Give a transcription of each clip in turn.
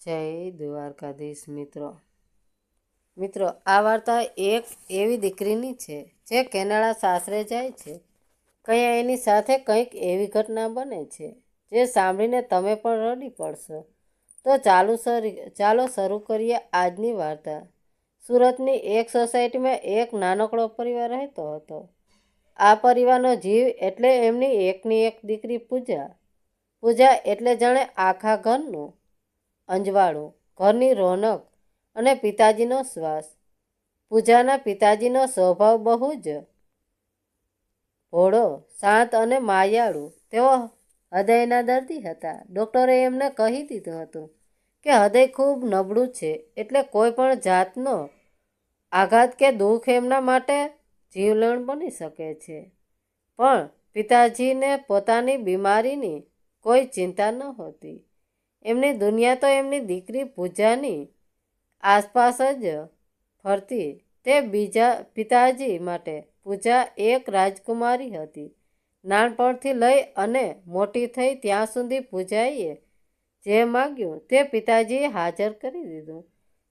જય દ્વારકાધીશ મિત્રો આ વાર્તા એક એવી દીકરીની છે જે કેનેડા સાસરે જાય છે. કયા એની સાથે કંઈક એવી ઘટના બને છે જે સાંભળીને તમે પણ રડી પડશો. તો ચાલો શરૂ કરીએ આજની વાર્તા. સુરતની એક સોસાયટીમાં એક નાનકડો પરિવાર રહેતો હતો. આ પરિવારનો જીવ એટલે એમની એકની એક દીકરી પૂજા એટલે જાણે આખા ઘરનું અંજવાળું, ઘરની રોનક અને પિતાજીનો શ્વાસ. પૂજાના પિતાજીનો સ્વભાવ બહુ જ ભોળો, શાંત અને માયાળુ. તેઓ હૃદયના દર્દી હતા. ડૉક્ટરે એમને કહી દીધું હતું કે હૃદય ખૂબ નબળું છે, એટલે કોઈ પણ જાતનો આઘાત કે દુઃખ એમના માટે જીવલેણ બની શકે છે. પણ પિતાજીને પોતાની બીમારીની કોઈ ચિંતા નહોતી. એમની દુનિયા તો એમની દીકરી પૂજાની આસપાસ જ ફરતી. તે પિતાજી માટે પૂજા એક રાજકુમારી હતી. નાનપણથી લઈ અને મોટી થઈ ત્યાં સુધી પૂજાએ જે માગ્યું તે પિતાજીએ હાજર કરી દીધું.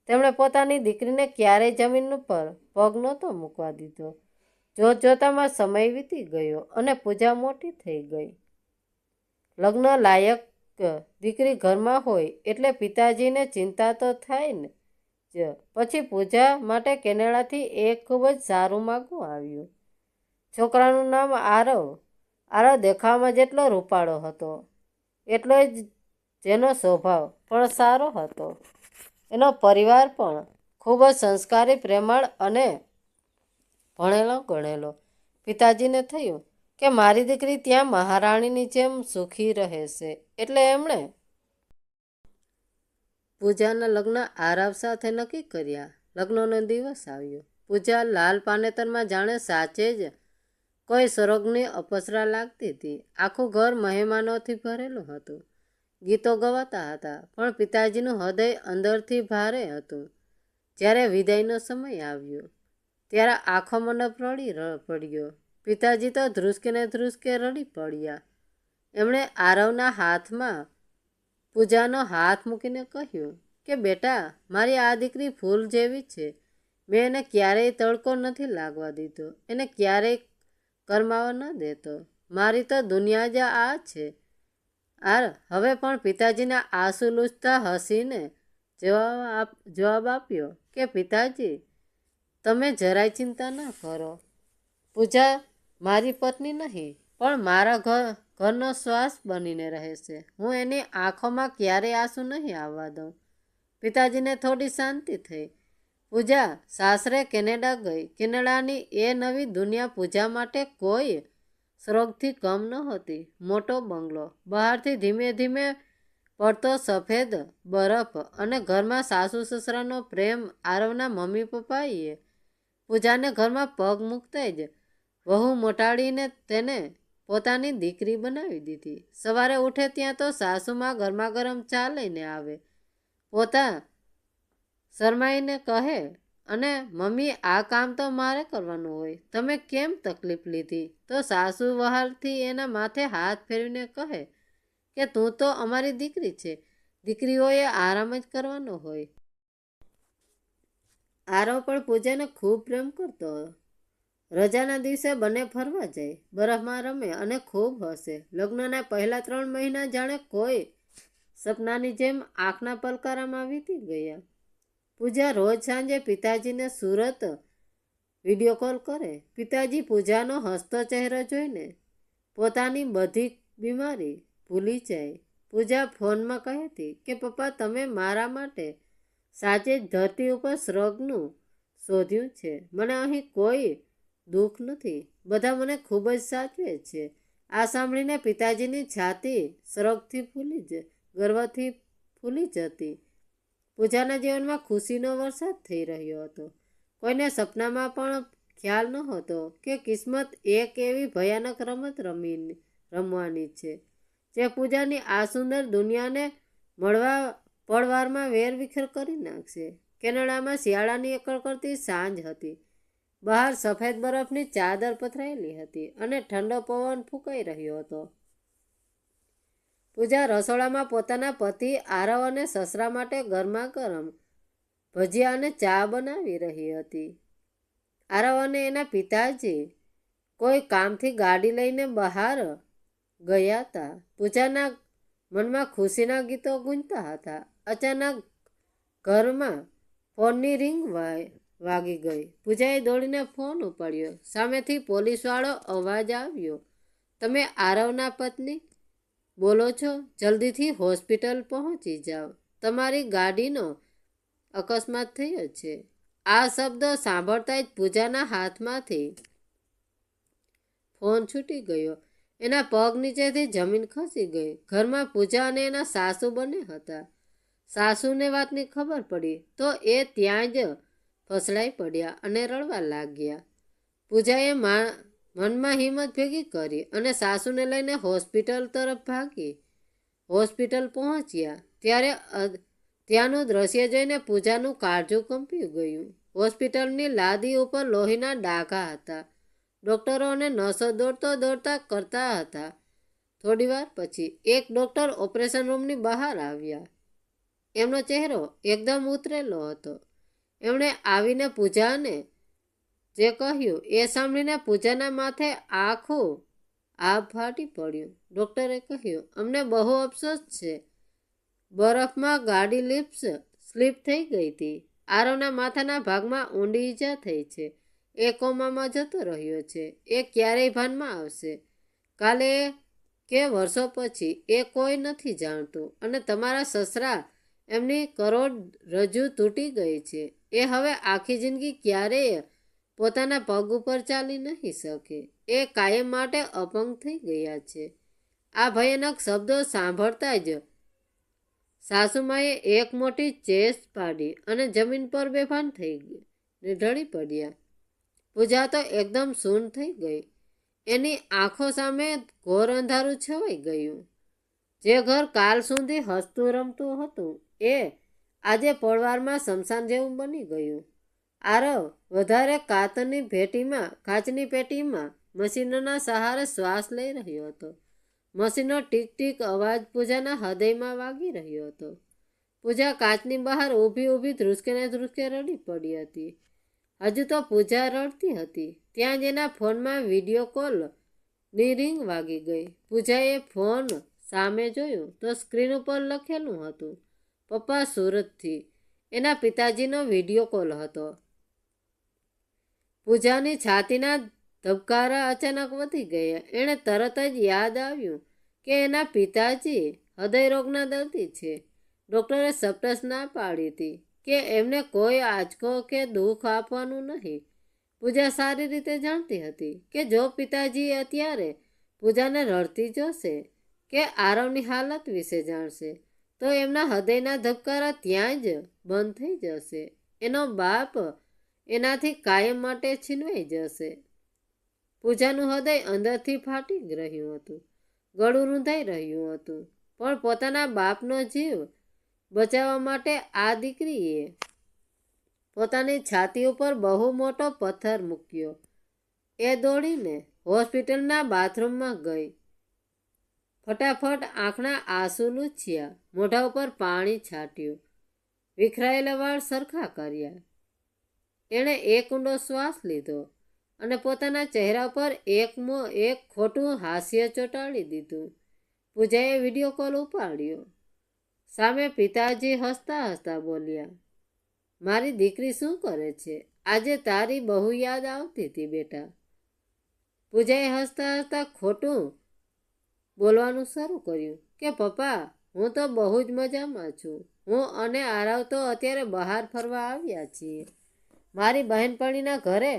તેમણે પોતાની દીકરીને ક્યારેય જમીન પર પગ નહોતો મૂકવા દીધો. જોતજોતામાં સમય વીતી ગયો અને પૂજા મોટી થઈ ગઈ. લગ્ન લાયક દીકરી ઘરમાં હોય એટલે પિતાજીને ચિંતા તો થાય ને જ. પછી પૂજા માટે કેનેડાથી એક ખૂબ જ સારું માગવું આવ્યું. છોકરાનું નામ આરવ. આરવ દેખાવમાં જેટલો રૂપાળો હતો એટલો જ જેનો સ્વભાવ પણ સારો હતો. એનો પરિવાર પણ ખૂબ જ સંસ્કારી, પ્રેમાળ અને ભણેલો ગણેલો. પિતાજીને થયું કે મારી દીકરી ત્યાં મહારાણીની જેમ સુખી રહેશે, એટલે એમણે પૂજાના લગ્ન આરવ સાથે નક્કી કર્યા. લગ્નનો દિવસ આવ્યો. પૂજા લાલ પાનેતરમાં જાણે સાચે જ કોઈ સ્વર્ગની અપ્સરા લાગતી હતી. આખું ઘર મહેમાનોથી ભરેલું હતું. ગીતો ગવાતા હતા, પણ પિતાજીનું હૃદય અંદરથી ભારે હતું. જ્યારે વિદાયનો સમય આવ્યો ત્યારે આખો મંડપ રડી પડ્યો. પિતાજી તો ધ્રુસકે રડી પડ્યા. એમણે આરવના હાથમાં પૂજાનો હાથ મૂકીને કહ્યું કે બેટા, મારી આ દીકરી ફૂલ જેવી છે. મેં એને ક્યારેય તડકો નથી લાગવા દીધો, એને ક્યારેય કરમાવા ન દેતો. મારી તો દુનિયા જ આ છે. હવે પણ પિતાજીના આંસુ લૂછતા હસીને જવાબ આપ્યો કે પિતાજી, તમે જરાય ચિંતા ન કરો. પૂજા મારી પત્ની નહીં, પણ મારા ઘરનો શ્વાસ બનીને રહેશે. હું એની આંખોમાં ક્યારેય આંસુ નહીં આવવા દઉં. પિતાજીને થોડી શાંતિ થઈ. પૂજા સાસરે કેનેડા ગઈ. કેનેડાની એ નવી દુનિયા પૂજા માટે કોઈ સ્વર્ગથી કમ નહોતી. મોટો બંગલો, બહારથી ધીમે ધીમે પડતો સફેદ બરફ અને ઘરમાં સાસુ સસરાનો પ્રેમ. આરવના મમ્મી પપ્પાએ પૂજાને ઘરમાં પગ મૂકતા જ વહુ મોટાડીને તેને પોતાની દીકરી બનાવી દીધી. સવારે ઉઠે ત્યાં તો સાસુમાં ગરમાગરમ ચા લઈને આવે. પોતા શરમાઈને કહે, અને મમ્મી, આ કામ તો મારે કરવાનું હોય, તમે કેમ તકલીફ લીધી? તો સાસુ વહાલથી એના માથે હાથ ફેરવીને કહે કે તું તો અમારી દીકરી છે, દીકરીઓએ આરામ જ કરવાનો હોય. આરવ પણ પૂજાને ખૂબ પ્રેમ કરતો. રજાના દિવસે બંને ફરવા જાય, બરફમાં રમે અને ખૂબ હસે. લગ્નના પહેલા 3 મહિના જાણે કોઈ સપનાની જેમ આંખના પલકારામાં વીતી ગયા. પૂજા રોજ સાંજે પિતાજીને સુરત વિડીયો કોલ કરે. પિતાજી પૂજાનો હસતો ચહેરો જોઈને પોતાની બધી બીમારી ભૂલી જાય. પૂજા ફોનમાં કહેતી કે પપ્પા, તમે મારા માટે સાચે જ ધરતી ઉપર સ્વર્ગનું શોધ્યું છે. મને અહીં કોઈ દુઃખ નથી. બધા મને ખૂબ જ સાચવે છે. આ સાંભળીને પિતાજીની છાતી ગર્વથી ફૂલી જતી. પૂજાના જીવનમાં ખુશીનો વરસાદ થઈ રહ્યો હતો. કોઈને સપનામાં પણ ખ્યાલ નહોતો કે કિસ્મત એક એવી ભયાનક રમત રમવાની છે જે પૂજાની આ સુંદર દુનિયાને પળવારમાં વેરવિખેર કરી નાખશે. કેનેડામાં શિયાળાની કડકડતી સાંજ હતી. બહાર સફેદ બરફની ચાદર પથરાયેલી હતી અને ઠંડો પવન ફૂંકાઈ રહ્યો હતો. પૂજા રસોડામાં પોતાના પતિ આરવ અને સસરા માટે ગરમા ગરમ ભજીયા અને ચા બનાવી રહી હતી. આરવ અને એના પિતાજી કોઈ કામથી ગાડી લઈને બહાર ગયા હતા. પૂજાના મનમાં ખુશીના ગીતો ગુંજતા હતા. અચાનક ઘરમાં ફોનની રિંગ વાગી ગઈ. પૂજાએ દોડીને ફોન ઉપાડ્યો. સામેથી પોલીસવાળો અવાજ આવ્યો, તમે આરવના પત્ની બોલો છો? જલ્દીથી હોસ્પિટલ પહોંચી જાઓ, તમારી ગાડીનો અકસ્માત થયો છે. આ શબ્દો સાંભળતા જ પૂજાના હાથમાંથી ફોન છૂટી ગયો. એના પગ નીચેથી જમીન ખસી ગઈ. ઘરમાં પૂજા અને એના સાસુ બંને હતા. સાસુને વાતની ખબર પડી તો એ ત્યાં જ ફસડાઈ પડ્યા અને રડવા લાગ્યા. પૂજાએ મનમાં હિંમત ભેગી કરી અને સાસુને લઈને હોસ્પિટલ તરફ ભાગી. હોસ્પિટલ પહોંચ્યા ત્યારે ત્યાંનું દ્રશ્ય જોઈને પૂજાનું કાળજું કંપી ગયું. હોસ્પિટલની લાદી ઉપર લોહીના ડાઘા હતા. ડૉક્ટરો અને નર્સો દોડતા કરતા હતા. થોડીવાર પછી એક ડૉક્ટર ઓપરેશન રૂમની બહાર આવ્યા. એમનો ચહેરો એકદમ ઉતરેલો હતો. એમણે આવીને પૂજાને જે કહ્યું એ સાંભળીને પૂજાના માથે આખું આભ ફાટી પડ્યું. ડૉક્ટરે કહ્યું, અમને બહુ અફસોસ છે, બરફમાં ગાડી સ્લીપ થઈ ગઈ હતી. આરવના માથાના ભાગમાં ઊંડી ઈજા થઈ છે. એ કોમામાં જતો રહ્યો છે. એ ક્યારેય ભાનમાં આવશે, કાલે કે વર્ષો પછી, એ કોઈ નથી જાણતું. અને તમારા સસરા, એમની કરોડરજ્જુ તૂટી ગઈ છે. એ હવે આખી જિંદગી ક્યારેય પોતાના પગ ઉપર ચાલી નહીં શકે. એ કાયમ માટે અપંગ થઈ ગયા છે. આ ભયાનક શબ્દો સાંભળતા જ સાસુમાએ એક મોટી ચેસ પાડી અને જમીન પર બેભાન થઈ ગઈ ને ઢળી પડ્યા. પૂજા તો એકદમ સૂન થઈ ગઈ. એની આંખો સામે ઘોર અંધારું છવાઈ ગયું. જે ઘર કાલ સુધી હસતું રમતું હતું એ આજે પળવારમાં સ્મશાન જેવું બની ગયું. આરવ વધારે કાચની પેટીમાં મશીનોના સહારે શ્વાસ લઈ રહ્યો હતો. મશીનનો ટીક ટીક અવાજ પૂજાના હૃદયમાં વાગી રહ્યો હતો. પૂજા કાચની બહાર ઊભી ધ્રુસકે રડી પડી હતી. હજુ તો પૂજા રડતી હતી ત્યાં જ એના ફોનમાં વિડીયો કોલની રિંગ વાગી ગઈ. પૂજાએ ફોન સામે જોયું તો સ્ક્રીન ઉપર લખેલું હતું, પપ્પા સુરતથી. એના પિતાજીનો વિડીયો કોલ હતો. પૂજાની છાતીના ધબકારા અચાનક વધી ગયા. એણે તરત જ યાદ આવ્યું કે એના પિતાજી હૃદયરોગના દર્દી છે. ડૉક્ટરે સપ્ટસ ના પાડી હતી કે એમને કોઈ આંચકો કે દુઃખ આપવાનું નહીં. પૂજા સારી રીતે જાણતી હતી કે જો પિતાજી અત્યારે પૂજાને રડતી જોશે કે આરવની હાલત વિશે જાણશે તો એમના હૃદયના ધબકારા ત્યાં જ બંધ થઈ જશે. એનો બાપ એનાથી કાયમ માટે છીનવાઈ જશે. પૂજાનું હૃદય અંદરથી ફાટી રહ્યું હતું, ગળું રૂંધાઈ રહ્યું હતું. પણ પોતાના બાપનો જીવ બચાવવા માટે આ દીકરીએ પોતાની છાતી ઉપર બહુ મોટો પથ્થર મૂક્યો. એ દોડીને હોસ્પિટલના બાથરૂમમાં ગઈ. ફટાફટ આંખના આંસુ લૂછ્યા, મોઢા ઉપર પાણી છાંટ્યું, વિખરાયેલા વાળ સરખા કર્યા. એણે એક ઊંડો શ્વાસ લીધો અને પોતાના ચહેરા પર એક ખોટું હાસ્ય ચોંટાડી દીધું. પૂજાએ વિડીયો કોલ ઉપાડ્યો. સામે પિતાજી હસતા બોલ્યા, મારી દીકરી શું કરે છે? આજે તારી બહુ યાદ આવતી હતી બેટા. પૂજાએ હસતા ખોટું બોલવાનું શરૂ કર્યું કે પપ્પા, હું તો બહુ જ મજામાં છું. હું અને આરવ તો અત્યારે બહાર ફરવા આવ્યા છીએ. મારી બહેનપણીના ઘરે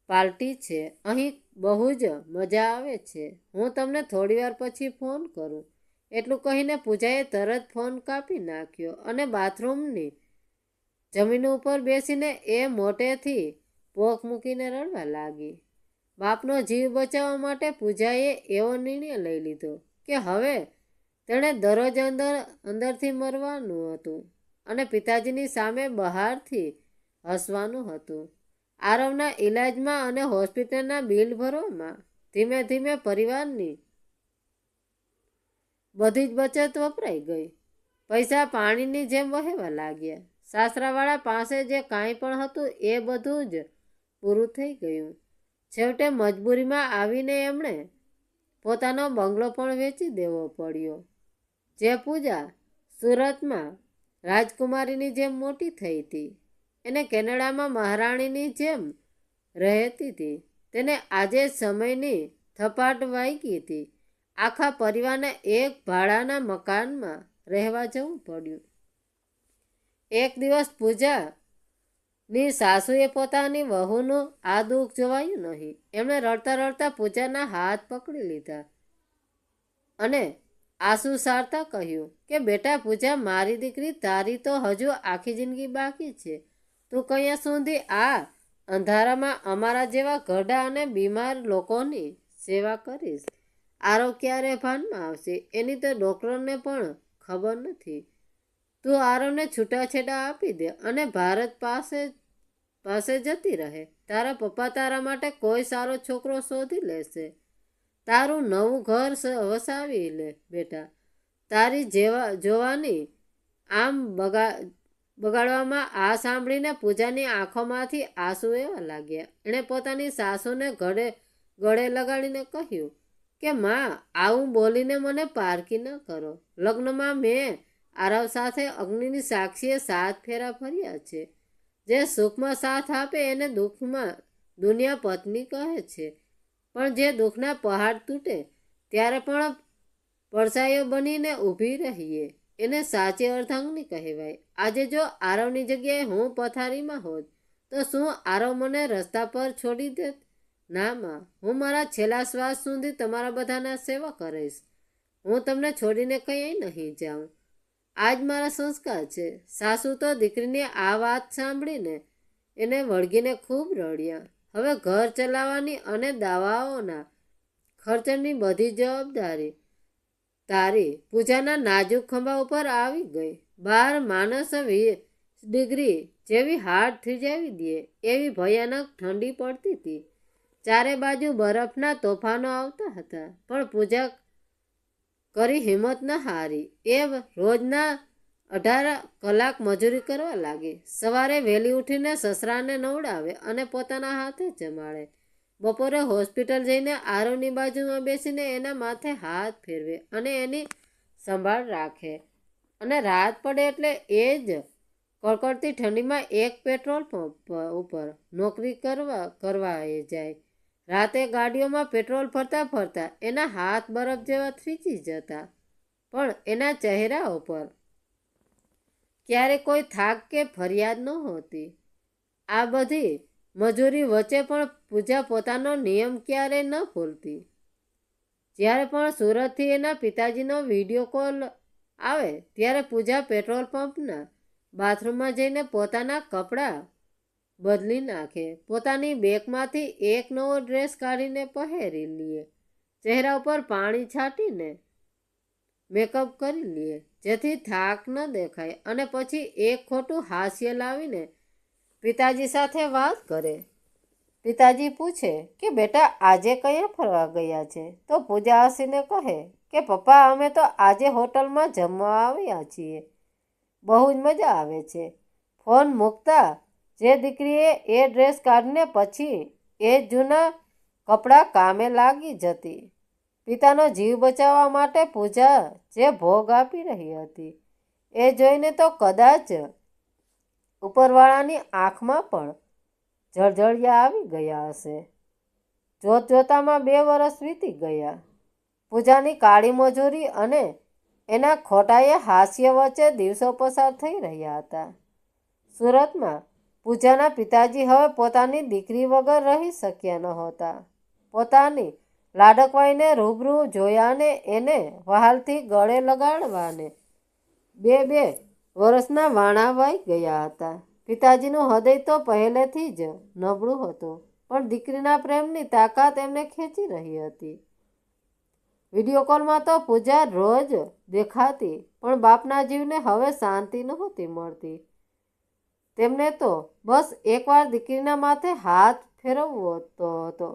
પાર્ટી છે. અહીં બહુ જ મજા આવે છે. હું તમને થોડીવાર પછી ફોન કરું. એટલું કહીને પૂજાએ તરત ફોન કાપી નાખ્યો અને બાથરૂમની જમીન ઉપર બેસીને એ મોટેથી પોખ મૂકીને રડવા લાગી. બાપનો જીવ બચાવવા માટે પૂજાએ એવો નિર્ણય લઈ લીધો કે હવે તેણે દરરોજ અંદરથી મરવાનું હતું અને પિતાજીની સામે બહારથી હસવાનું હતું. આરવના ઈલાજમાં અને હોસ્પિટલના બિલ ભરવામાં ધીમે ધીમે પરિવારની બધી જ બચત વપરાઈ ગઈ. પૈસા પાણીની જેમ વહેવા લાગ્યા. સાસરાવાળા પાસે જે કાંઈ પણ હતું એ બધું જ પૂરું થઈ ગયું. છેવટે મજબૂરીમાં આવીને એમણે પોતાનો બંગલો પણ વેચી દેવો પડ્યો. જે પૂજા સુરતમાં રાજકુમારીની જેમ મોટી થઈ હતી, એને કેનેડામાં મહારાણીની જેમ રહેતી હતી, તેને આજે સમયની થપાટ વાગી હતી. આખા પરિવારને એક ભાડાના મકાનમાં રહેવા જવું પડ્યું. એક દિવસ પૂજાની સાસુએ પોતાની વહુનું આ દુઃખ જોવાયું નહીં. એમણે રડતા રડતા પૂજાના હાથ પકડી લીધા અને આંસુ સારતા કહ્યું કે બેટા પૂજા, મારી દીકરી, તારી તો હજુ આખી જિંદગી બાકી છે. તું કયા સુધી આ અંધારામાં અમારા જેવા ઘરડા અને બીમાર લોકોની સેવા કરીશ? આરવ ક્યારે ભાનમાં આવશે એની તો ડૉક્ટરને પણ ખબર નથી. તું આરવને છૂટાછેડા આપી દે અને ભારત પાસે જતી રહે. તારા પપ્પા તારા માટે કોઈ સારો છોકરો શોધી લેશે. તારું નવું ઘર વસાવી લે બેટા. તારી જોવાની આમ બગાડવામાં આ સાંભળીને પૂજાની આંખોમાંથી આંસુ વહેવા લાગ્યા. એણે પોતાની સાસુને ગળે લગાડીને કહ્યું કે માં, આવું બોલીને મને પારકી ન કરો. લગ્નમાં મેં આરવ સાથે અગ્નિની સાક્ષીએ 7 ફેરા ફર્યા છે. જે સુખમાં સાથ આપે એને દુઃખમાં દુનિયા પત્ની કહે છે, પણ જે દુઃખના પહાડ તૂટે ત્યારે પણ પડછાયો બનીને ઊભી રહીએ એને સાચી અર્ધાંગની કહેવાય. આજે જો આરવની જગ્યાએ હું પથારીમાં હોત તો શું આરવ મને રસ્તા પર છોડી દેત? ના માં, હું મારા છેલ્લા શ્વાસ સુધી તમારા બધાના સેવા કરીશ. હું તમને છોડીને ક્યાંય નહીં જાઉં. આજ મારા સંસ્કાર છે. સાસુ તો દીકરીની આ વાત સાંભળીને એને વળગીને ખૂબ રડ્યા. હવે ઘર ચલાવવાની અને દવાઓના ખર્ચની બધી જવાબદારી તારી પૂજાના નાજુક ખંભા ઉપર આવી ગઈ. બહાર માણસ 20 ડિગ્રી જેવી હાડ થીજાવી દે એવી ભયાનક ઠંડી પડતી હતી. ચારે બાજુ બરફના તોફાનો આવતા હતા, પણ પૂજા કરી હિંમત ન હારી. એ રોજના 18 કલાક મજૂરી કરવા લાગી. સવારે વહેલી ઉઠીને સસરાને નવડાવે અને પોતાના હાથે જમાડે. બપોરે હોસ્પિટલ જઈને આરવની બાજુમાં બેસીને એના માથે હાથ ફેરવે અને એની સંભાળ રાખે. અને રાત પડે એટલે એ જ કડકડતી ઠંડીમાં એક પેટ્રોલ પંપ ઉપર નોકરી કરવા એ જાય. રાતે ગાડીઓમાં પેટ્રોલ ભરતા ભરતા એના હાથ બરફ જેવા થીજી જતા, પણ એના ચહેરા ઉપર ક્યારે કોઈ થાક કે ફરિયાદ નહોતી. આ બધી મજૂરી વચ્ચે પણ પૂજા પોતાનો નિયમ ક્યારેય ન ભૂલતી. જ્યારે પણ સુરતથી એના પિતાજીનો વિડીયો કોલ આવે ત્યારે પૂજા પેટ્રોલ પંપના બાથરૂમમાં જઈને પોતાના કપડાં બદલી નાખે. પોતાની બેગમાંથી એક નવો ડ્રેસ કાઢીને પહેરી લે. ચહેરા ઉપર પાણી છાંટીને મેકઅપ કરી લે જેથી થાક ન દેખાય, અને પછી એક ખોટું હાસ્ય લાવીને પિતાજી સાથે વાત કરે. પિતાજી પૂછે કે બેટા આજે કયા ફરવા ગયા છે? તો પૂજા હસીને કહે કે પપ્પા, અમે તો આજે હોટલમાં જમવા આવ્યા છીએ. બહુ જ મજા આવે છે. ફોન મૂકતા જે દીકરીએ એ ડ્રેસ કાઢીને પછી એ જૂના કપડાં કામે લાગી જતી. પિતાનો જીવ બચાવવા માટે પૂજા જે ભોગ આપી રહી હતી એ જોઈને તો કદાચ ઉપરવાળાની આંખમાં પણ જળજળિયા આવી ગયા હશે. જોતજોતામાં 2 વર્ષ વીતી ગયા. પૂજાની કાળી મજૂરી અને એના ખોટાએ હાસ્ય વચ્ચે દિવસો પસાર થઈ રહ્યા હતા. સુરતમાં પૂજાના પિતાજી હવે પોતાની દીકરી વગર રહી શક્યા નહોતા. પોતાની લાડકવાઈને રૂબરૂ જોયાને એને વહાલથી ગળે લગાડવાને 2 વર્ષના વાણા વાઈ ગયા હતા. પિતાજીનું હૃદય તો પહેલેથી જ નબળું હતું, પણ દીકરીના પ્રેમની તાકાત એમને ખેંચી રહી હતી. વિડીયો કોલમાં તો પૂજા રોજ દેખાતી, પણ બાપના જીવને હવે શાંતિ નહોતી મળતી. તેમને તો બસ એકવાર દીકરીના માથે હાથ ફેરવવો હતો.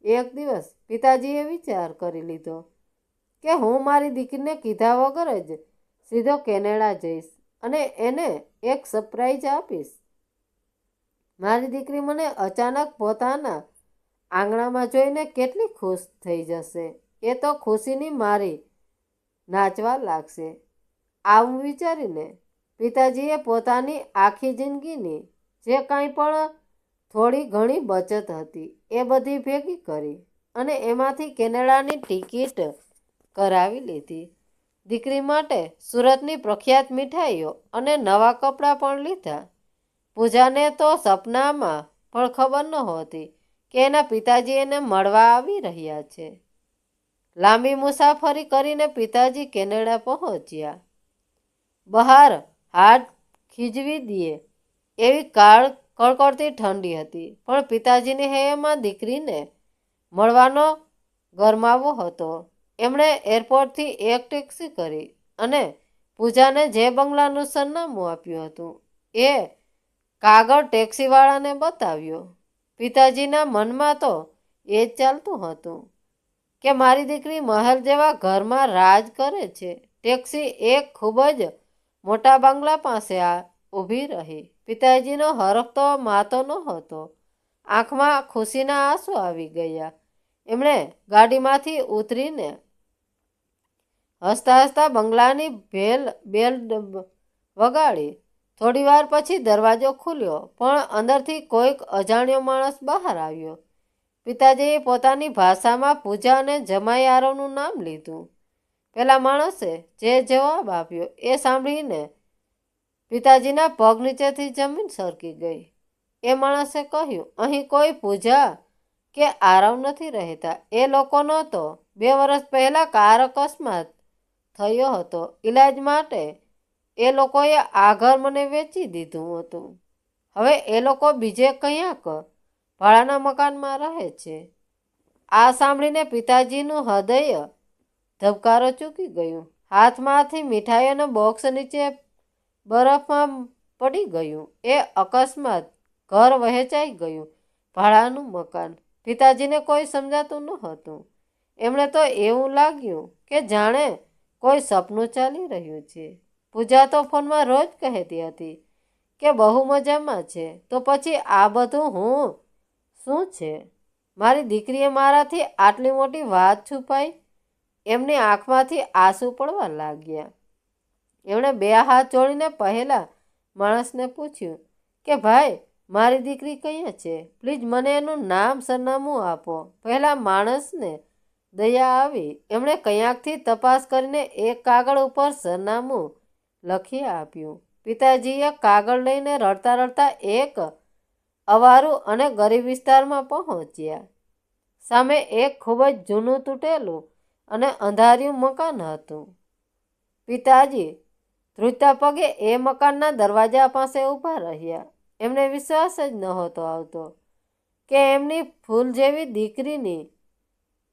એક દિવસ પિતાજીએ વિચાર કરી લીધો કે હું મારી દીકરીને કીધા વગર જ સીધો કેનેડા જઈશ અને એને એક સરપ્રાઈઝ આપીશ. મારી દીકરી મને અચાનક પોતાના આંગણામાં જોઈને કેટલી ખુશ થઈ જશે. એ તો ખુશીની મારી નાચવા લાગશે. આવું વિચારીને પિતાજીએ પોતાની આખી જિંદગીની જે કાંઈ પણ થોડી ઘણી બચત હતી એ બધી ભેગી કરી અને એમાંથી કેનેડાની ટિકિટ કરાવી લીધી. દીકરી માટે સુરતની પ્રખ્યાત મીઠાઈઓ અને નવા કપડાં પણ લીધા. પૂજાને તો સપનામાં પણ ખબર નહોતી કે એના પિતાજી એને મળવા આવી રહ્યા છે. લાંબી મુસાફરી કરીને પિતાજી કેનેડા પહોંચ્યા. બહાર હાડ ખીજવી દે એવી કડકડતી ઠંડી હતી, પણ પિતાજીની હૈયામાં દીકરીને મળવાનો ગરમાવો હતો. એમણે એરપોર્ટથી એક ટેક્સી કરી અને પૂજાને જે બંગલાનું સરનામું આપ્યું હતું એ કાગળ ટેક્સીવાળાને બતાવ્યો. પિતાજીના મનમાં તો એ જ ચાલતું હતું કે મારી દીકરી મહેલ જેવા ઘરમાં રાજ કરે છે. ટેક્સી એક ખૂબ જ મોટા બંગલા પાસે ઊભી રહી. પિતાજીનો હરખતો માતો નહોતો. આંખમાં ખુશીના આંસુ આવી ગયા. એમણે ગાડીમાંથી ઉતરીને હસતા હસતા બંગલાની બેલ વગાડી. થોડી વાર પછી દરવાજો ખુલ્યો, પણ અંદરથી કોઈક અજાણ્યો માણસ બહાર આવ્યો. પિતાજીએ પોતાની ભાષામાં પૂજા અને જમાઈ આરવનું નામ લીધું. પેલા માણસે જે જવાબ આપ્યો એ સાંભળીને પિતાજીના પગ નીચેથી જમીન સરકી ગઈ. એ માણસે કહ્યું, અહીં કોઈ પૂજા કે આરવ નથી રહેતા. એ લોકોનો તો 2 વર્ષ પહેલાં કાર અકસ્માત થયો હતો. ઈલાજ માટે એ લોકોએ આ ઘર મને વેચી દીધું હતું. હવે એ લોકો બીજે ક્યાંક ભાડાના મકાનમાં રહે છે. આ સાંભળીને પિતાજીનું હૃદય ધબકારો ચૂકી ગયું. હાથમાંથી મીઠાઈઓના બોક્સ નીચે બરફમાં પડી ગયું. એ અકસ્માત, ઘર વહેંચાઈ ગયું, ભાડાનું મકાન. પિતાજીને કોઈ સમજાતું નહોતું. એમણે તો એવું લાગ્યું કે જાણે કોઈ સપનું ચાલી રહ્યું છે. પૂજા તો ફોનમાં રોજ કહેતી હતી કે બહુ મજામાં છે. તો પછી આ બધું શું છે? મારી દીકરીએ મારાથી આટલી મોટી વાત છુપાઈ. એમની આંખમાંથી આંસુ પડવા લાગ્યા. એમણે 2 હાથ જોડીને પહેલા માણસને પૂછ્યું કે ભાઈ, મારી દીકરી ક્યાં છે? પ્લીઝ મને એનું નામ સરનામું આપો. પહેલા માણસને દયા આવી. એમણે ક્યાંકથી તપાસ કરીને એક કાગળ ઉપર સરનામું લખી આપ્યું. પિતાજીએ કાગળ લઈને રડતા રડતા એક અવારું અને ગરીબ વિસ્તારમાં પહોંચ્યા. સામે એક ખૂબ જ જૂનું, તૂટેલું અને અંધારિયું મકાન હતું. પિતાજી ધ્રુજતા પગે એ મકાનના દરવાજા પાસે ઊભા રહ્યા. એમને વિશ્વાસ જ નહોતો આવતો કે એમની ફૂલ જેવી દીકરીની,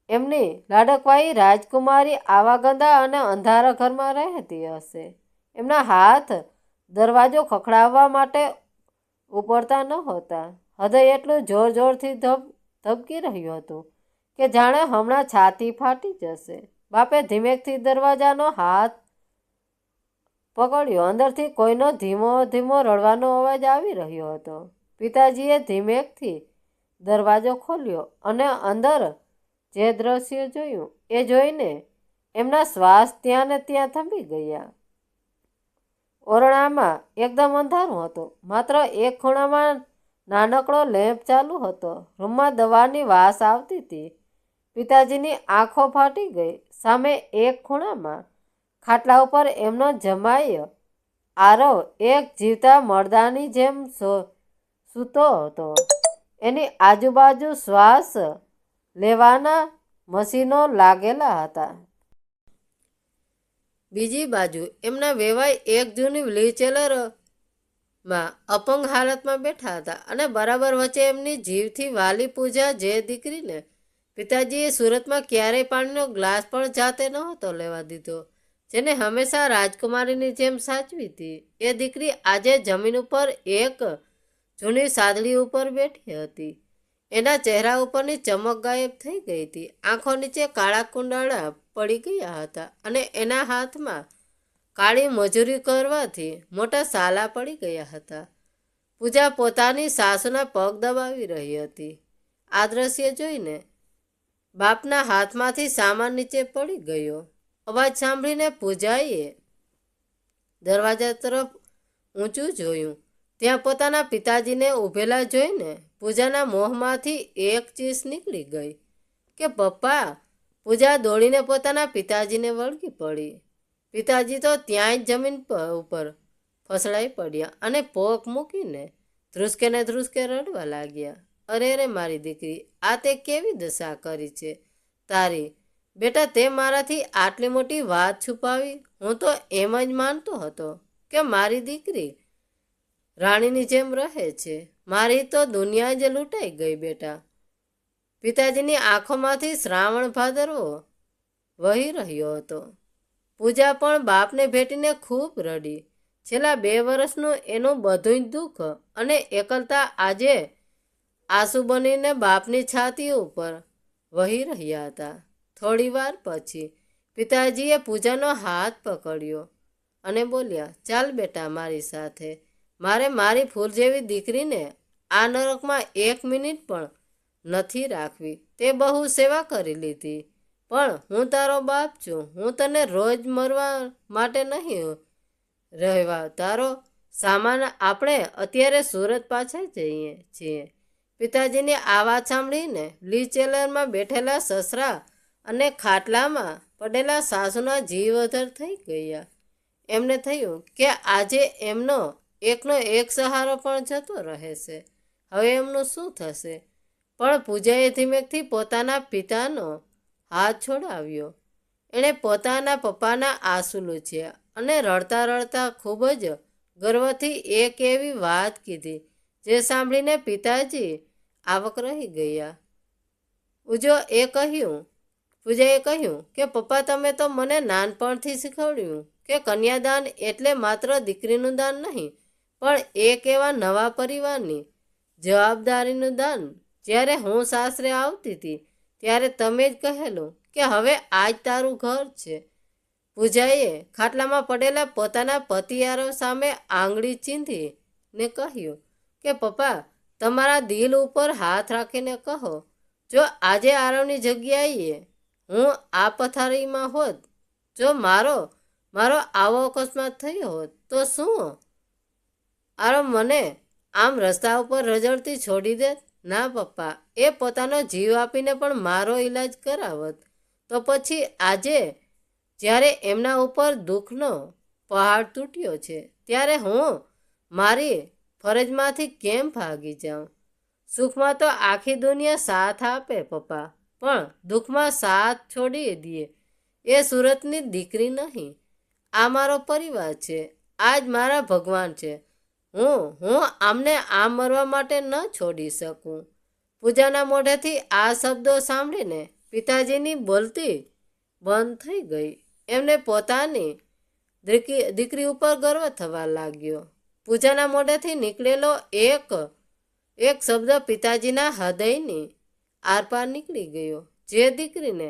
એમની લાડકવાઈ રાજકુમારી આવા ગંદા અને અંધારા ઘરમાં રહેતી હશે. એમના હાથ દરવાજો ખખડાવવા માટે ઉપડતા નહોતા. હૃદય એટલું જોર જોરથી ધબકી રહ્યું હતું કે જાણે હમણાં છાતી ફાટી જશે. બાપે ધીમેકથી દરવાજાનો હાથ પકડ્યો. અંદરથી કોઈનો ધીમો ધીમો રડવાનો અવાજ આવી રહ્યો હતો. પિતાજીએ ધીમેકથી દરવાજો ખોલ્યો અને અંદર જે દ્રશ્ય જોયું એ જોઈને એમના શ્વાસ ત્યાં ને ત્યાં થંભી ગયા. ઓરડામાં એકદમ અંધારું હતું. માત્ર એક ખૂણામાં નાનકડો લેમ્પ ચાલુ હતો. રૂમમાં દવાની વાસ આવતી હતી. પિતાજીની આંખો ફાટી ગઈ. સામે એક ખૂણામાં ખાટલા ઉપર એમનો જમાઈ આરવ એક જીવતા મરદાની જેમ સૂતો હતો. એની આજુબાજુ શ્વાસ લેવાના મશીનો લાગેલા હતા. બીજી બાજુ એમના વેવાઈ એક જૂની વ્હીલચેરમાં અપંગ હાલતમાં બેઠા હતા અને બરાબર વચ્ચે એમની જીવથી વાલી પૂજા, જે દીકરીને પિતાજીએ સુરતમાં ક્યારેય પાણીનો ગ્લાસ પણ જાતે નહોતો લેવા દીધો, જેને હંમેશા રાજકુમારીની જેમ સાચવી હતી. એ દીકરી આજે જમીન ઉપર એક જૂની સાદડી ઉપર બેઠી હતી. એના ચહેરા ઉપરની ચમક ગાયબ થઈ ગઈ હતી. આંખો નીચે કાળા કુંડાળા પડી ગયા હતા અને એના હાથમાં કાળી મજૂરી કરવાથી મોટા સાલા પડી ગયા હતા. પૂજા પોતાની સાસુના પગ દબાવી રહી હતી. આ દ્રશ્ય જોઈને બાપના હાથમાંથી સામાન નીચે પડી ગયો. અવાજ સાંભળીને પૂજાએ દરવાજા તરફ ઊંચું જોયું. ત્યાં પોતાના પિતાજીને ઊભેલા જોઈને પૂજાના મોંમાંથી એક ચીસ નીકળી ગઈ કે પપ્પા. પૂજા દોડીને પોતાના પિતાજીને વળગી પડી. પિતાજી તો ત્યાં જ જમીન ઉપર ફસડાઈ પડ્યા અને પોક મૂકીને ધ્રુસકે ને ધ્રુસકે રડવા લાગ્યા. અરે રે મારી દીકરી, આ તે કેવી દશા કરી છે તારી. બેટા, તે મારાથી આટલી મોટી વાત છુપાવી. હું તો એમ જ માનતો હતો કે મારી દીકરી રાણીની જેમ રહે છે. મારી તો દુનિયા જ લૂંટાઈ ગઈ બેટા. પિતાજીની આંખોમાંથી શ્રાવણ ભાદરવો વહી રહ્યો હતો. પૂજા પણ બાપને ભેટીને ખૂબ રડી. છેલ્લા 2 વર્ષનું એનું બધું જ દુઃખ અને એકલતા આજે આંસુ બનીને બાપની છાતી ઉપર વહી રહ્યા હતા. થોડી વાર પછી પિતાજીએ પૂજાનો હાથ પકડ્યો અને બોલ્યા, ચાલ બેટા મારી સાથે. મારે મારી ફૂલ જેવી દીકરીને આ નરકમાં 1 મિનિટ પણ નથી રાખવી. તે બહુ સેવા કરી લીધી, પણ હું તારો બાપ છું. હું તને રોજ મરવા માટે નહીં રહેવા. તારો સામાન આપણે અત્યારે સુરત પાછા જઈએ છીએ. પિતાજીની આ વાત સાંભળીને વ્હીલચેરમાં બેઠેલા સસરા અને ખાટલામાં પડેલા સાસુના જીવ અધર થઈ ગયા. એમને થયું કે આજે એમનો એકનો એક સહારો પણ જતો રહેશે. હવે એમનું શું થશે? પણ પૂજાએ ધીમેકથી પોતાના પિતાનો હાથ છોડાવ્યો. એણે પોતાના પપ્પાના આંસુ લૂછ્યા અને રડતા રડતા ખૂબ જ ગર્વથી એક એવી વાત કીધી જે સાંભળીને પિતાજી આવક રહી ગયા. પૂજાએ કહ્યું કે પપ્પા, તમે તો મને નાનપણથી શીખવાડ્યું કે કન્યાદાન એટલે માત્ર દીકરીનું દાન નહીં, પણ એક એવા નવા પરિવારની જવાબદારીનું દાન. જ્યારે હું સાસરે આવતી હતી ત્યારે તમે જ કહેલું કે હવે આજ તારું ઘર છે. પૂજાએ ખાટલામાં પડેલા પોતાના પતિ આરવ સામે આંગળી ચીંધીને કહ્યું કે પપ્પા, તમારા દિલ ઉપર હાથ રાખીને કહો, જો આજે આરવની જગ્યાએ હું આ પથારીમાં હોત, જો મારો આવો અકસ્માત થયો હોત તો શું આરવ મને આમ રસ્તા ઉપર રઝળતી છોડી દેત? ના પપ્પા, એ પોતાનો જીવ આપીને પણ મારો ઈલાજ કરાવત. તો પછી આજે જ્યારે એમના ઉપર દુઃખનો પહાડ તૂટ્યો છે ત્યારે હું મારી ફરજમાંથી કેમ ભાગી જાઉં? સુખમાં તો આખી દુનિયા સાથ આપે પપ્પા, પણ દુઃખમાં સાથ છોડી દે એ સુરતની દીકરી નહીં. આ મારો પરિવાર છે, આ જ મારા ભગવાન છે. હું આમને આમ મરવા માટે ન છોડી શકું. પૂજાના મોઢેથી આ શબ્દો સાંભળીને પિતાજીની બોલતી બંધ થઈ ગઈ. એમને પોતાની દીકરી ઉપર ગર્વ થવા લાગ્યો. પૂજાના મોઢેથી નીકળેલો એક શબ્દ પિતાજીના હૃદયની આરપાર નીકળી ગયો. જે દીકરીને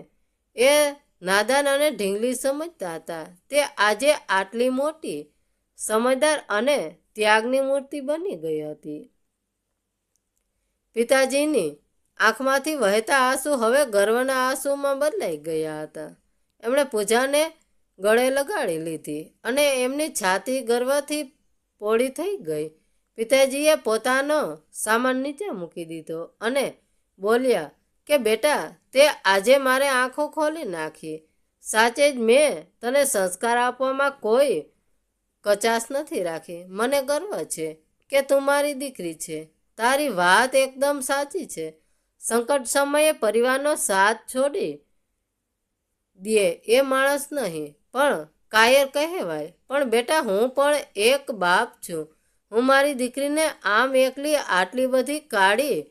એ નાદાન અને ઢીંગલી સમજતા હતા તે આજે આટલી મોટી સમજદાર અને ત્યાગની મૂર્તિ બની ગઈ હતી. પિતાજીની આંખમાંથી વહેતા આંસુ હવે ગર્વના આંસુમાં બદલાઈ ગયા હતા. એમણે પૂજાને ગળે લગાડી લીધી અને એમની છાતી ગર્વથી પોળી થઈ ગઈ. પિતાજીએ પોતાનો સામાન નીચે મૂકી દીધો અને બોલ્યા કે બેટા, તે આજે મારે આંખો ખોલી નાખી. સાચે જ મેં તને સંસ્કાર આપવામાં કોઈ કચાશ નથી રાખી. મને ગર્વ છે કે તું મારી દીકરી છે. તારી વાત એકદમ સાચી છે. સંકટ સમયે પરિવારનો સાથ છોડી દે એ માણસ નહીં પણ કાયર કહેવાય. પણ બેટા, હું પણ એક બાપ છું. હું મારી દીકરીને આમ એકલી આટલી બધી કાળી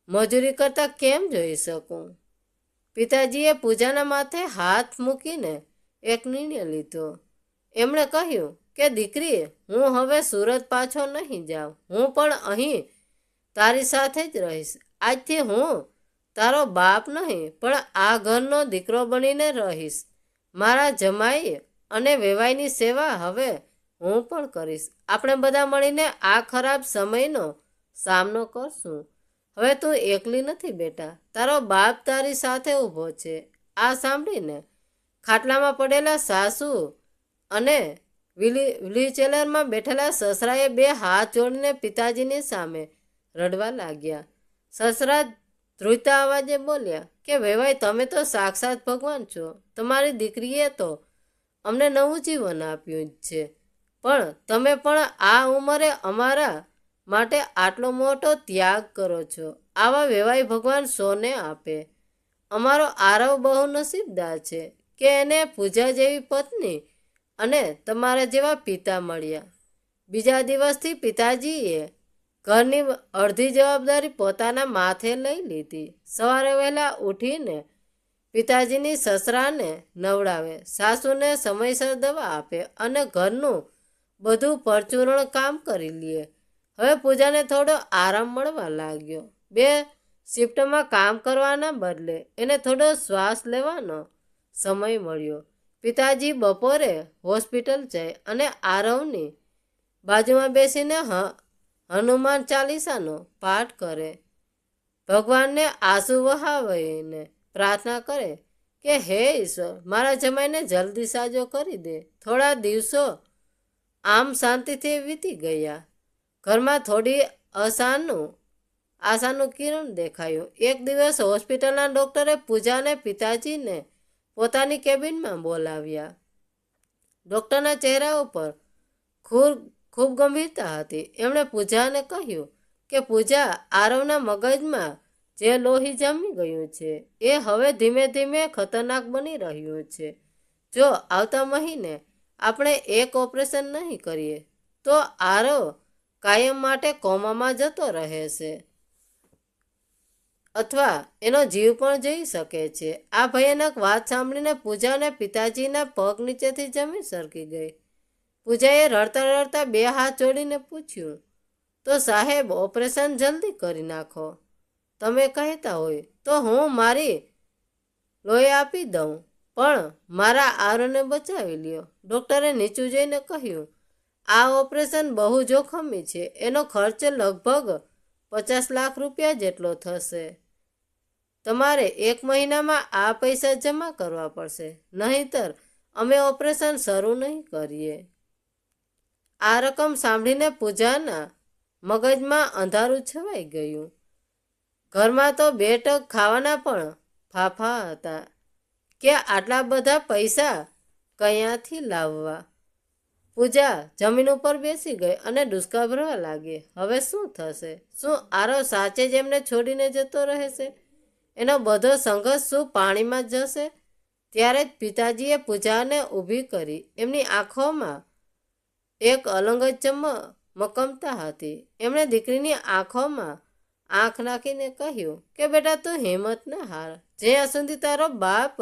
મજૂરી કરતા કેમ જોઈ શકું? પિતાજીએ પૂજાના માથે હાથ મૂકીને એક નિર્ણય લીધો. એમણે કહ્યું કે દીકરી, હું હવે સુરત પાછો નહીં જાઉં. હું પણ અહીં તારી સાથે જ રહીશ. આજથી હું તારો બાપ નહીં પણ આ ઘરનો દીકરો બનીને રહીશ. મારા જમાઈ અને વેવાઈની સેવા હવે હું પણ કરીશ. આપણે બધા મળીને આ ખરાબ સમયનો સામનો કરશું. હવે તું એકલી નથી બેટા, તારો બાપ તારી સાથે ઊભો છે. આ સાંભળીને ખાટલામાં પડેલા સાસુ અને વ્હીલચેરમાં બેઠેલા સસરાએ બે હાથ જોડીને પિતાજીની સામે રડવા લાગ્યા. સસરા ધ્રુજતા અવાજે બોલ્યા કે વેવાઈ, તમે તો સાક્ષાત ભગવાન છો. તમારી દીકરીએ તો અમને નવું જીવન આપ્યું જ છે, પણ તમે પણ આ ઉંમરે અમારા માટે આટલો મોટો ત્યાગ કરો છો. આવા વેવાઈ ભગવાન સોને આપે. અમારો આરવ બહુ નસીબદાર છે કે એને પૂજા જેવી પત્ની અને તમારા જેવા પિતા મળ્યા. બીજા દિવસથી પિતાજીએ ઘરની અડધી જવાબદારી પોતાના માથે લઈ લીધી. સવારે વહેલા ઉઠીને પિતાજીની સસરાને નવડાવે, સાસુને સમયસર દવા આપે અને ઘરનું બધું પરચુરણ કામ કરી લે. હવે પૂજાને થોડો આરામ મળવા લાગ્યો. 2 શિફ્ટમાં કામ કરવાના બદલે એને થોડો શ્વાસ લેવાનો સમય મળ્યો. પિતાજી બપોરે હોસ્પિટલ જાય અને આરવની બાજુમાં બેસીને હનુમાન ચાલીસાનો પાઠ કરે. ભગવાનને આંસુ વહાવીને પ્રાર્થના કરે કે હે ઈશ્વર, મારા જમાઈને જલ્દી સાજો કરી દે. થોડા દિવસો આમ શાંતિથી વીતી ગયા. ઘરમાં થોડી આશાનું કિરણ દેખાયું. એક દિવસ હોસ્પિટલના ડૉક્ટરે પૂજાને પિતાજીને પોતાની કેબિનમાં બોલાવ્યા. ડૉક્ટરના ચહેરા ઉપર ખૂબ ગંભીરતા હતી. એમણે પૂજાને કહ્યું કે પૂજા, આરવના મગજમાં જે લોહી જમી ગયું છે એ હવે ધીમે ધીમે ખતરનાક બની રહ્યું છે. જો આવતા મહિને આપણે એક ઓપરેશન નહીં કરીએ તો આરવ કાયમ માટે કોમામાં જતો રહેશે અથવા એનો જીવ પણ જઈ શકે છે. આ ભયાનક વાત સાંભળીને પૂજાને પિતાજીના પગ નીચેથી જમીન સરકી ગઈ. પૂજાએ રડતા રડતા 2 હાથ જોડીને પૂછ્યું, તો સાહેબ, ઓપરેશન જલ્દી કરી નાખો. તમે કહેતા હોય તો હું મારી લોહી આપી દઉં, પણ મારા આરવને બચાવી લ્યો. ડૉક્ટરે નીચું જઈને કહ્યું, આ ઓપરેશન બહુ જોખમી છે. એનો ખર્ચ લગભગ 50 લાખ રૂપિયા જેટલો થશે. તમારે 1 મહિનામાં આ પૈસા જમા કરવા પડશે, નહીંતર અમે ઓપરેશન શરૂ નહીં કરીએ. આ રકમ સાંભળીને પૂજાના મગજમાં અંધારું છવાઈ ગયું. ઘરમાં તો 2 ટક ખાવાના પણ ફાફા હતા કે આટલા બધા પૈસા કયાંથી લાવવા. પૂજા જમીન ઉપર બેસી ગઈ અને ડૂસકા ભરવા લાગી. હવે શું થશે? શું આરવ સાચે જ એમને છોડીને જતો રહેશે? એનો બધો સંઘર્ષ શું પાણીમાં જશે? ત્યારે જ પિતાજીએ પૂજાને ઊભી કરી. એમની આંખોમાં એક અલગ જ ચમકમતા હતી. એમણે દીકરીની આંખોમાં આંખ નાખીને કહ્યું કે બેટા, તું હિંમત ન હાર. જ્યાં સુધી તારો બાપ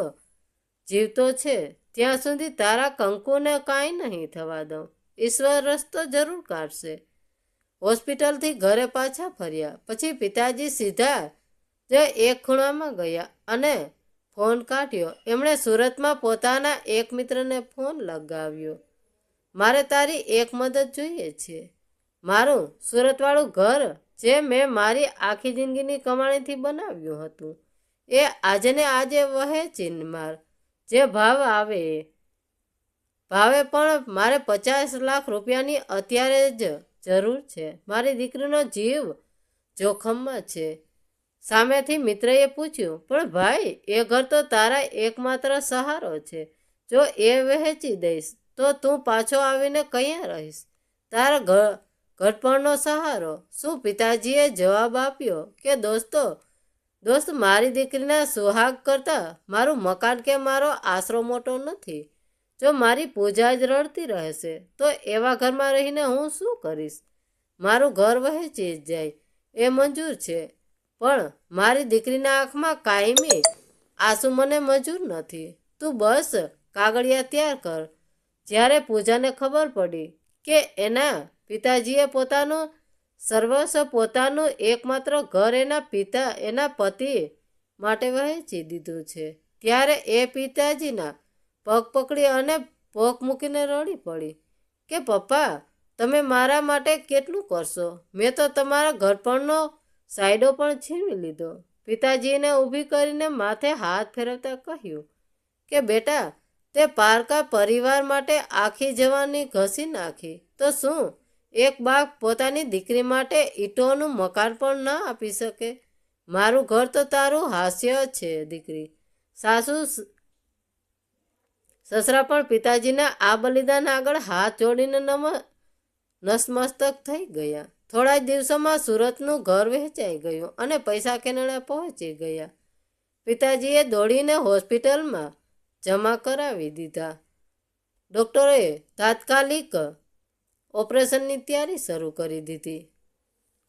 જીવતો છે ત્યાં સુધી તારા કંકુને કાંઈ નહીં થવા દઉં. ઈશ્વર રસ્તો જરૂર કાઢશે. હોસ્પિટલથી ઘરે પાછા ફર્યા પછી પિતાજી સીધા જ એક ખૂણામાં ગયા અને ફોન કાઢ્યો. એમણે સુરતમાં પોતાના એક મિત્રને ફોન લગાવ્યો. મારે તારી એક મદદ જોઈએ છે. મારું સુરતવાળું ઘર જે મેં મારી આખી જિંદગીની કમાણીથી બનાવ્યું હતું એ આજે ને આજે વહેંચીને માર. જે ભાવે પણ મારે 50 લાખ રૂપિયાની અત્યારે જ જરૂર છે. મારી દીકરીનો જીવ જોખમમાં છે. સામેથી મિત્રએ પૂછ્યું, પણ ભાઈ, એ ઘર તો તારા એકમાત્ર સહારો છે. જો એ વહેંચી દઈશ તો તું પાછો આવીને ક્યાં રહીશ? તારા ઘડપણનો સહારો શું? પિતાજીએ જવાબ આપ્યો કે દોસ્ત, મારી દીકરીના સુહાગ કરતાં મારું મકાન કે મારો આશરો મોટો નથી. જો મારી પૂજા જ રડતી રહેશે તો એવા ઘરમાં રહીને હું શું કરીશ? મારું ઘર વહેંચી જાય એ મંજૂર છે, પણ મારી દીકરીના આંખમાં કાયમી આંસુ મને મંજૂર નથી. તું બસ કાગળિયા તૈયાર કર. જ્યારે પૂજાને ખબર પડી કે એના પિતાજીએ પોતાનું સર્વસ્વ પોતાનું એકમાત્ર ઘર એના પતિ માટે વહેંચી દીધું છે. ત્યારે એ પિતાજીના પગ પકડી અને પોક મૂકીને રડી પડી કે પપ્પા, તમે મારા માટે કેટલું કરશો? મેં તો તમારા ઘડપણનો સાયડો પણ છીનવી લીધો. પિતાજીને ઊભી કરીને માથે હાથ ફેરવતા કહ્યું કે બેટા, તે પારકા પરિવાર માટે આખી જવાની ઘસી નાખી તો શું એક બાપ પોતાની દીકરી માટે ઈંટોનું મકાન પણ ન આપી શકે? મારું ઘર તો તારું હાસ્ય છે દીકરી. સાસુ સસરા પણ પિતાજીના આ બલિદાન આગળ હાથ જોડીને નસમસ્તક થઈ ગયા. થોડા જ દિવસોમાં સુરતનું ઘર વહેંચાઈ ગયું અને પૈસા કેનેડા પહોંચી ગયા. પિતાજીએ દોડીને હોસ્પિટલમાં જમા કરાવી દીધા. ડૉક્ટરોએ તાત્કાલિક ઓપરેશનની તૈયારી શરૂ કરી દીધી.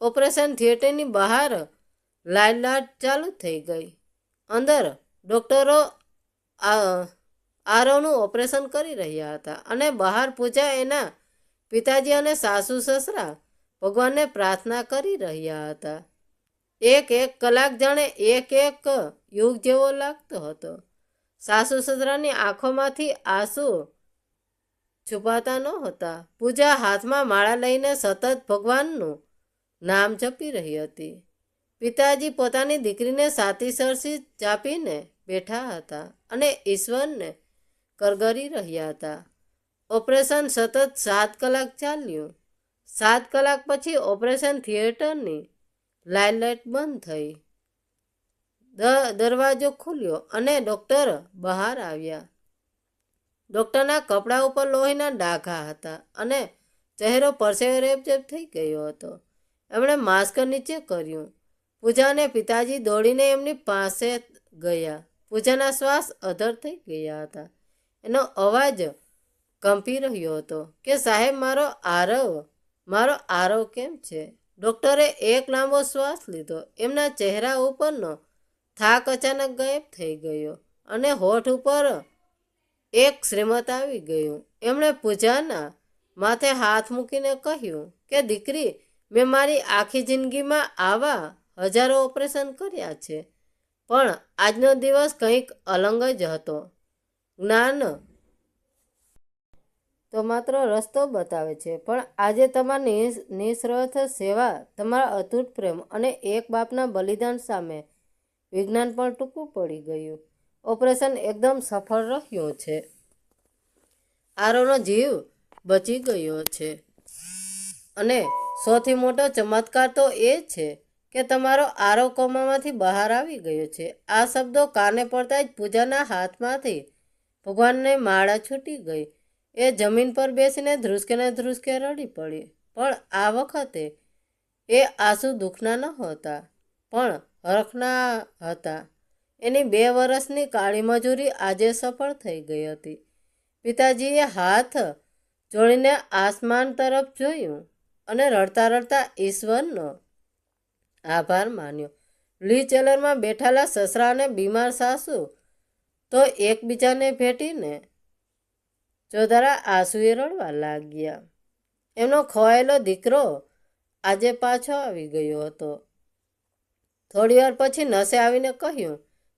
ઓપરેશન થિયેટરની બહાર લાઇટ ચાલુ થઈ ગઈ. અંદર ડૉક્ટરો આરવનું ઓપરેશન કરી રહ્યા હતા અને બહાર પૂજા એના પિતાજી અને સાસુ સસરા ભગવાનને પ્રાર્થના કરી રહ્યા હતા. એક કલાક જાણે એક યુગ જેવો લાગતો હતો. સાસુ સસરાની આંખોમાંથી આંસુ છુપાતા નહોતા. પૂજા હાથમાં માળા લઈને સતત ભગવાનનું નામ જપી રહી હતી. પિતાજી પોતાની દીકરીને સાતી સરસી ચાપીને બેઠા હતા અને ઈશ્વરને કરગરી રહ્યા હતા. ઓપરેશન સતત 7 કલાક ચાલ્યું. 7 કલાક પછી ઓપરેશન થિયેટરની લાઇટ બંધ થઈ. દરવાજો ખુલ્યો અને ડૉક્ટર બહાર આવ્યા. ડૉક્ટરના કપડા ઉપર લોહીના ડાઘા હતા અને ચહેરો પરસેવે રેબઝેબ થઈ ગયો હતો. એમણે માસ્ક નીચે કર્યું. પૂજા અને પિતાજી દોડીને એમની પાસે ગયા. પૂજાના શ્વાસ અધર થઈ ગયા હતા. એનો અવાજ કંપી રહ્યો હતો કે સાહેબ, મારો આરવ કેમ છે? ડૉક્ટરે એક લાંબો શ્વાસ લીધો. એમના ચહેરા ઉપરનો થાક અચાનક ગાયબ થઈ ગયો અને હોઠ ઉપર એક શ્રીમત આવી ગયું. એમણે પૂજાના માથે હાથ મૂકીને કહ્યું કે દીકરી, મેં મારી આખી જિંદગીમાં આવા હજારો ઓપરેશન કર્યા છે, પણ આજનો દિવસ કંઈક અલગ જ હતો. જ્ઞાન તો માત્ર રસ્તો બતાવે છે, પણ આજે તમારી નિસ્વાર્થ સેવા, તમારા અતૂટ પ્રેમ અને એક બાપના બલિદાન સામે વિજ્ઞાન પણ ટૂંકું પડી ગયું. ઓપરેશન એકદમ સફળ રહ્યું છે. આરવનો જીવ બચી ગયો છે અને સૌથી મોટો ચમત્કાર તો એ છે કે તમારો આરવ કોમામાંથી બહાર આવી ગયો છે. આ શબ્દો કાને પડતા જ પૂજાના હાથમાંથી ભગવાનને માળા છૂટી ગઈ. એ જમીન પર બેસીને ધ્રુસકે રડી પડી. પણ આ વખતે એ આંસુ દુઃખના નહોતા, પણ હરખના હતા. એની 2 વર્ષની કાળી મજૂરી આજે સફળ થઈ ગઈ હતી. પિતાજીએ હાથ જોડીને આસમાન તરફ જોયું અને રડતા રડતા ઈશ્વરનો આભાર માન્યો. વ્હીલચેરમાં બેઠેલા સસરા અને બીમાર સાસુ તો એકબીજાને ભેટીને ચોધારા આંસુએ રડવા લાગ્યા. એમનો ખોવાયેલો દીકરો આજે પાછો આવી ગયો હતો. થોડીવાર પછી નસે આવીને કહ્યું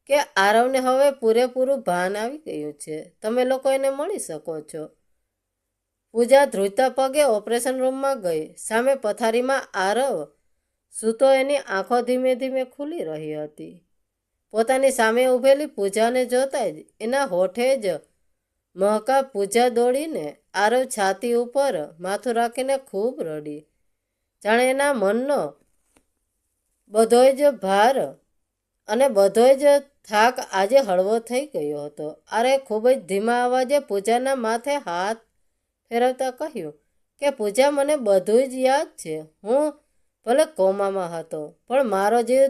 કે આરવને હવે પૂરેપૂરું ભાન આવી ગયું છે. તમે લોકો એને મળી શકો છો. પૂજા ધ્રુજતા પગે ઓપરેશન રૂમમાં ગઈ. સામે પથારીમાં આરવ સૂતો. એની આંખો ધીમે ધીમે ખુલી રહી હતી. પોતાની સામે ઊભેલી પૂજાને જોતા જ એના હોઠે જ મહકા. પૂજા દોડીને આરવ છાતી ઉપર માથું રાખીને ખૂબ રડી. જાણે એના મનનો બધોય જ ભાર અને બધોય જ થાક આજે હળવો થઈ ગયો હતો. આરે ખૂબ જ ધીમા અવાજે પૂજાના માથે હાથ ફેરવતા કહ્યું કે પૂજા, મને બધું જ યાદ છે. હું ભલે કોમામાં હતો, પણ મારો જીવ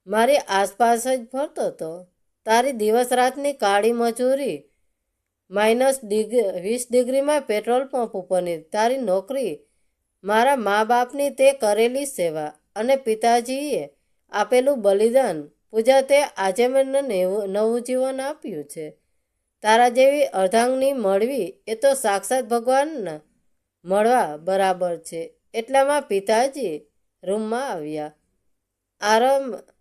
મારી આસપાસ જ ફરતો હતો. તારી દિવસ રાતની કાળી મજૂરી, -20 ડિગ્રીમાં પેટ્રોલ પંપ ઉપરની તારી નોકરી, મારા મા બાપની તે કરેલી સેવા અને પિતાજીએ આપેલું બલિદાન. પૂજા, તે આજે મને નવું જીવન આપ્યું છે. તારા જેવી અર્ધાંગની મળવી એ તો સાક્ષાત ભગવાનના મળવા બરાબર છે. એટલામાં પિતાજી રૂમમાં આવ્યા.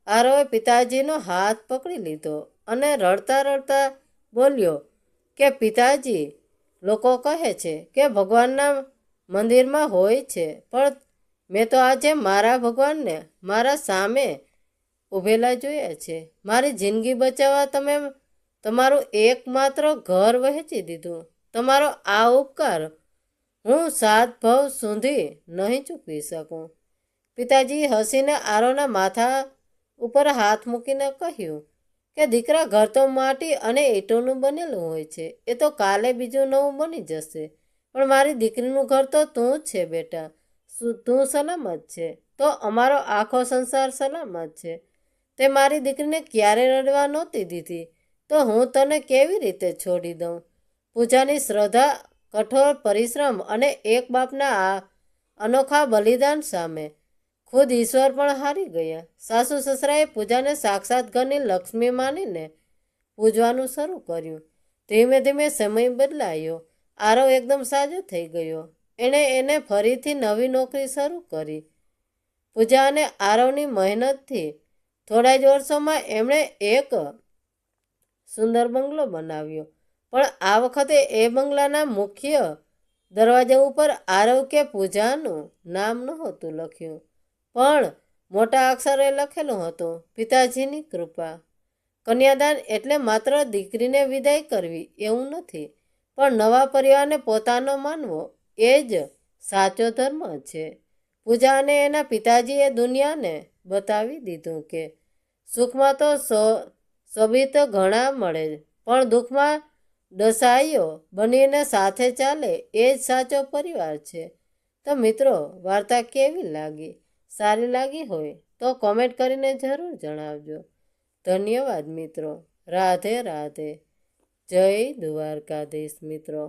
આરવે પિતાજીનો હાથ પકડી લીધો અને રડતા રડતા બોલ્યો કે પિતાજી, લોકો કહે છે કે ભગવાનના મંદિરમાં હોય છે, પણ મેં તો આજે મારા ભગવાનને મારા સામે ઊભેલા જોયા છે. મારી જિંદગી બચાવવા તમે તમારું એકમાત્ર ઘર વહેંચી દીધું. તમારો આ ઉપકાર હું 7 ભવ સુધી નહીં ચૂકવી શકું. પિતાજી હસીને આરવના માથા ઉપર હાથ મૂકીને કહ્યું કે દીકરા, ઘર તો માટી અને ઈંટોનું બનેલું હોય છે. એ તો કાલે બીજું નવું બની જશે, પણ મારી દીકરીનું ઘર તો તું જ છે બેટા. તું સલામત છે તો અમારો આખો સંસાર સલામત છે. તે મારી દીકરીને ક્યારે રડવા નહોતી દીધી, તો હું તને કેવી રીતે છોડી દઉં? પૂજાની શ્રદ્ધા, કઠોર પરિશ્રમ અને એક બાપના આ અનોખા બલિદાન સામે ખુદ ઈશ્વર પણ હારી ગયા. સાસુ સસરાએ પૂજાને સાક્ષાત ઘરની લક્ષ્મી માનીને પૂજવાનું શરૂ કર્યું. ધીમે ધીમે સમય બદલાયો. આરવ એકદમ સાજો થઈ ગયો. એણે એને ફરીથી નવી નોકરી શરૂ કરી. પૂજા અને આરવની મહેનતથી થોડા જ વર્ષોમાં એમણે એક સુંદર બંગલો બનાવ્યો. પણ આ વખતે એ બંગલાના મુખ્ય દરવાજા ઉપર આરવ કે પૂજાનું નામ નહોતું લખ્યું, પણ મોટા અક્ષરે લખેલું હતું, પિતાજીની કૃપા. કન્યાદાન એટલે માત્ર દીકરીને વિદાય કરવી એવું નથી, પણ નવા પરિવારને પોતાનો માનવો એ જ સાચો ધર્મ છે. પૂજા અને એના પિતાજીએ દુનિયાને બતાવી દીધું કે સુખમાં તો સબિત ઘણા મળે, પણ દુઃખમાં દસાઈઓ બનીને સાથે ચાલે એ જ સાચો પરિવાર છે. તો મિત્રો, વાર્તા કેવી લાગી? સારી લાગી હોય તો કોમેન્ટ કરીને જરૂર જણાવજો. ધન્યવાદ મિત્રો. રાધે રાધે. જય દ્વારકાધીશ મિત્રો.